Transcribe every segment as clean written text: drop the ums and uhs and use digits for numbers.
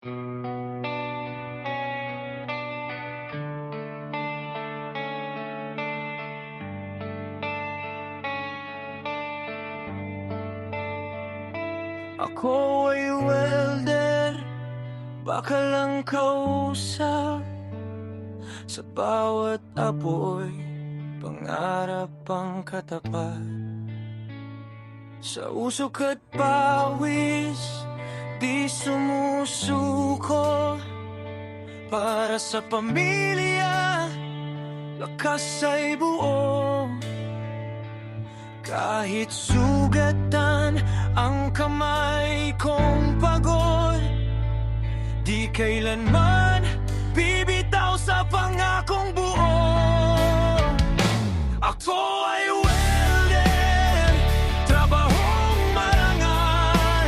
Ako ay welder, baka lang kausap. Sa bawat apoy, pangarap ang katapat. Sa usok at pawis, di sumusuko. Para sa pamilya, lakas ay buo. Kahit sugatan ang kamay kong pagod, di kailanman bibitaw sa pangakong buo. Ako ay welder, trabahong marangal,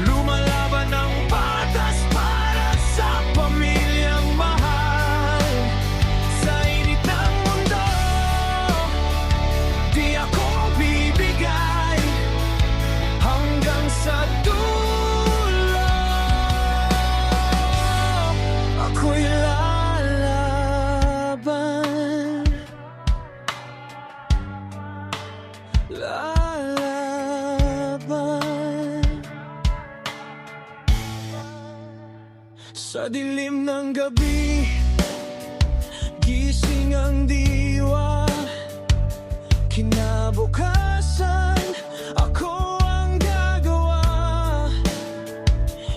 lumalaban ng patas para sa pamilyang mahal. Sa init ng mundo, di ako bibigay hanggang sa dulo. Ako'y lalaban, lalaban. Sa dilim ng gabi, gising ang diwa. Kinabukasan, ako ang gagawa.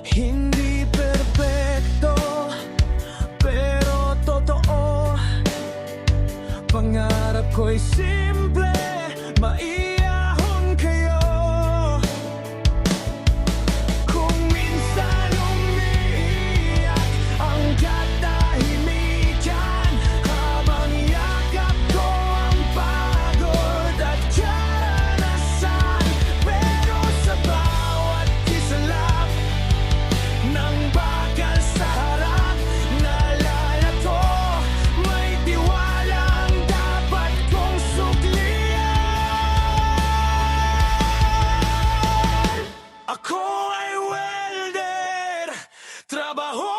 Hindi perpekto, pero totoo. Pangarap ko'y simple, maiyahon kayo. Kung minsan umiiyak ang katahimikan, habang yakap ko ang pagod at karanasan. Pero sa bawat kislap ng bakal sa harap, naalala ko, may tiwalang dapat kong suklian. Ako ay welder, trabaho